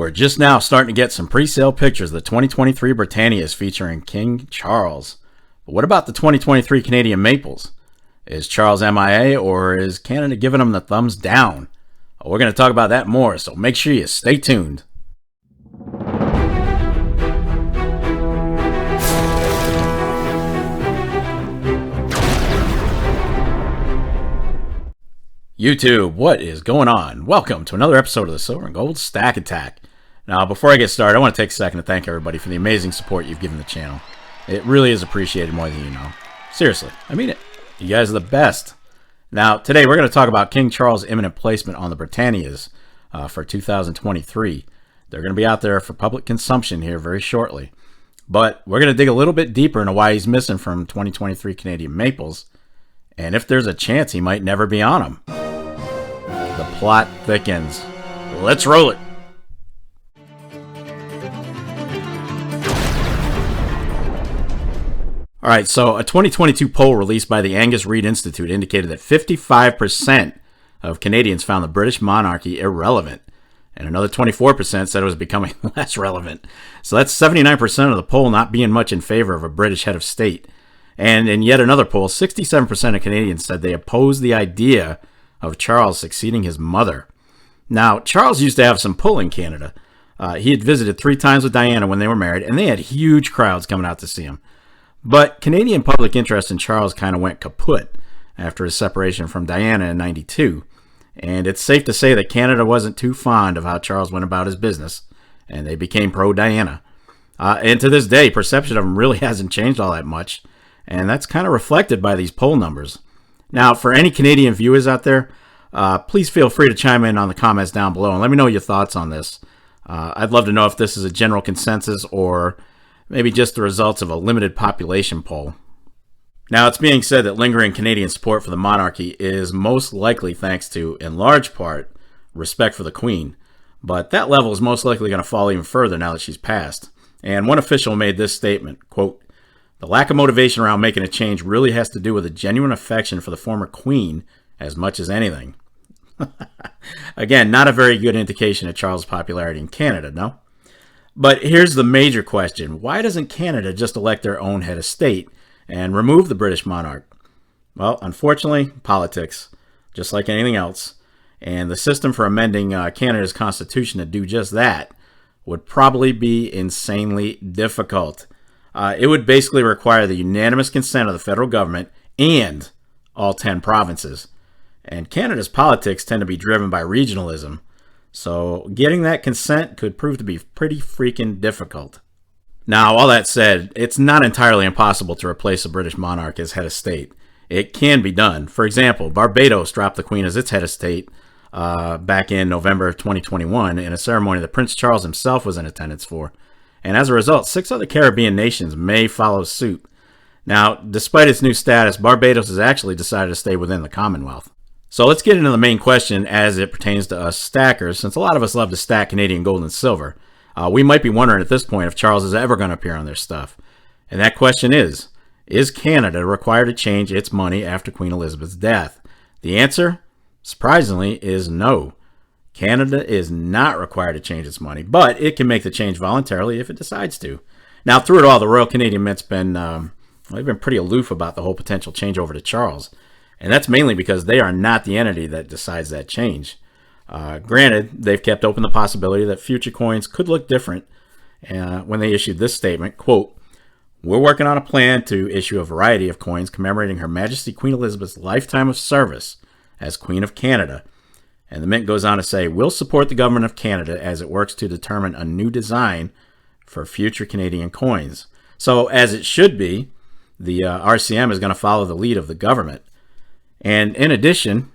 We're just now starting to get some pre-sale pictures of the 2023 Britannias featuring King Charles. But what about the 2023 Canadian Maples? Is Charles MIA or is Canada giving him the thumbs down? We're going to talk about that more, so make sure you stay tuned. YouTube, what is going on? Welcome to another episode of the Silver and Gold Stack Attack. Now, before I get started, I want to take a second to thank everybody for the amazing support you've given the channel. It really is appreciated more than you know. Seriously, I mean it. You guys are the best. Now, today we're going to talk about King Charles' imminent placement on the Britannias for 2023. They're going to be out there for public consumption here very shortly. But we're going to dig a little bit deeper into why he's missing from 2023 Canadian Maples, and if there's a chance he might never be on them. The plot thickens. Let's roll it. All right, so a 2022 poll released by the Angus Reid Institute indicated that 55% of Canadians found the British monarchy irrelevant, and another 24% said it was becoming less relevant. So that's 79% of the poll not being much in favor of a British head of state. And in yet another poll, 67% of Canadians said they oppose the idea of Charles succeeding his mother. Now, Charles used to have some pull in Canada. He had visited 3 times with Diana when they were married, and they had huge crowds coming out to see him. But Canadian public interest in Charles kind of went kaput after his separation from Diana in '92. And it's safe to say that Canada wasn't too fond of how Charles went about his business, and they became pro-Diana. And to this day, perception of him really hasn't changed all that much, and that's kind of reflected by these poll numbers. Now, for any Canadian viewers out there, please feel free to chime in on the comments down below and let me know your thoughts on this. I'd love to know if this is a general consensus or maybe just the results of a limited population poll. Now, it's being said that lingering Canadian support for the monarchy is most likely thanks to, in large part, respect for the Queen. But that level is most likely going to fall even further now that she's passed. And one official made this statement, quote, "The lack of motivation around making a change really has to do with a genuine affection for the former Queen as much as anything." Again, not a very good indication of Charles' popularity in Canada, no? But here's the major question. Why doesn't Canada just elect their own head of state and remove the British monarch? Well, unfortunately, politics, just like anything else, and the system for amending Canada's constitution to do just that would probably be insanely difficult. It would basically require the unanimous consent of the federal government and all 10 provinces. And Canada's politics tend to be driven by regionalism, so getting that consent could prove to be pretty freaking difficult. Now, all that said, it's not entirely impossible to replace a British monarch as head of state. It can be done. For example, Barbados dropped the Queen as its head of state back in November of 2021 in a ceremony that Prince Charles himself was in attendance for. And as a result, 6 other Caribbean nations may follow suit. Now, despite its new status, Barbados has actually decided to stay within the Commonwealth. So let's get into the main question as it pertains to us stackers. Since a lot of us love to stack Canadian gold and silver, we might be wondering at this point if Charles is ever going to appear on their stuff. And that question is Canada required to change its money after Queen Elizabeth's death? The answer, surprisingly, is no. Canada is not required to change its money, but it can make the change voluntarily if it decides to. Now, through it all, the Royal Canadian Mint's been they've been pretty aloof about the whole potential changeover to Charles, and that's mainly because they are not the entity that decides that change. Granted, they've kept open the possibility that future coins could look different when they issued this statement, quote, "We're working on a plan to issue a variety of coins commemorating Her Majesty Queen Elizabeth's lifetime of service as Queen of Canada." And the Mint goes on to say, "We'll support the government of Canada as it works to determine a new design for future Canadian coins." So, as it should be, the RCM is going to follow the lead of the government. And in addition,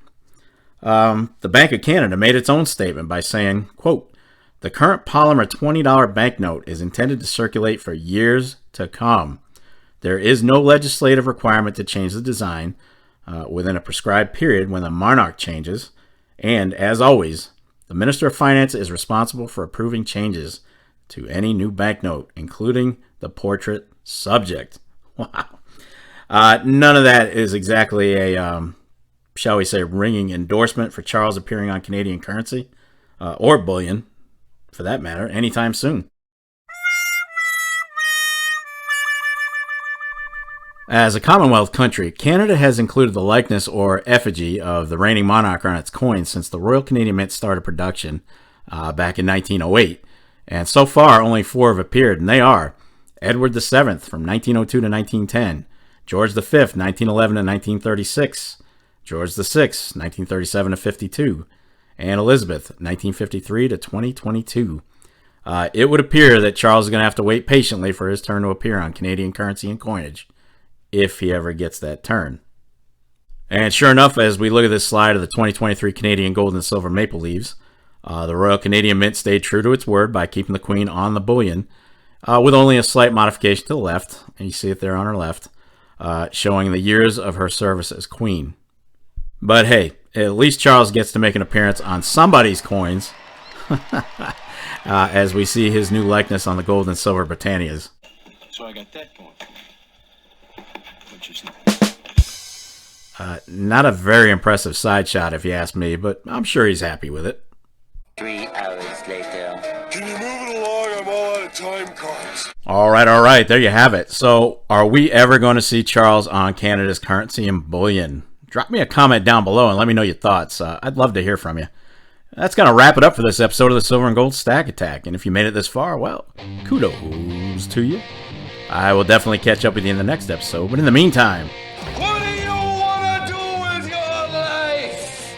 the Bank of Canada made its own statement by saying, quote, "The current polymer $20 banknote is intended to circulate for years to come. There is no legislative requirement to change the design within a prescribed period when the monarch changes. And, as always, the Minister of Finance is responsible for approving changes to any new banknote, including the portrait subject." Wow. None of that is exactly a, shall we say, ringing endorsement for Charles appearing on Canadian currency or bullion, for that matter, anytime soon. As a Commonwealth country, Canada has included the likeness or effigy of the reigning monarch on its coins since the Royal Canadian Mint started production back in 1908. And so far, only 4 have appeared, and they are Edward VII from 1902 to 1910, George V, 1911 to 1936, George VI, 1937 to 52, and Elizabeth, 1953 to 2022. It would appear that Charles is going to have to wait patiently for his turn to appear on Canadian currency and coinage, if he ever gets that turn. And sure enough, as we look at this slide of the 2023 Canadian gold and silver maple leaves, the Royal Canadian Mint stayed true to its word by keeping the Queen on the bullion, with only a slight modification to the left, and you see it there on her left, showing the years of her service as Queen. But hey, at least Charles gets to make an appearance on somebody's coins, as we see his new likeness on the gold and silver Britannias. So I got that going. Which is not a very impressive side shot if you ask me, but I'm sure he's happy with it. 3 hours later. Can you move it along? I'm all out of time cards. All right, there you have it. So, are we ever going to see Charles on Canada's currency and bullion? Drop me a comment down below and let me know your thoughts. I'd love to hear from you. That's going to wrap it up for this episode of the Silver and Gold Stack Attack. And if you made it this far, well, kudos to you. I will definitely catch up with you in the next episode. But in the meantime, What do you want to do with your life?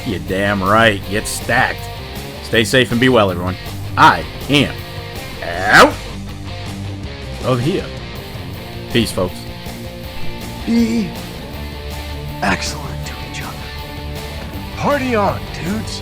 you're damn right. Get stacked. Stay safe and be well, everyone. I am out of here. Peace, folks. Be excellent to each other. Party on, dudes.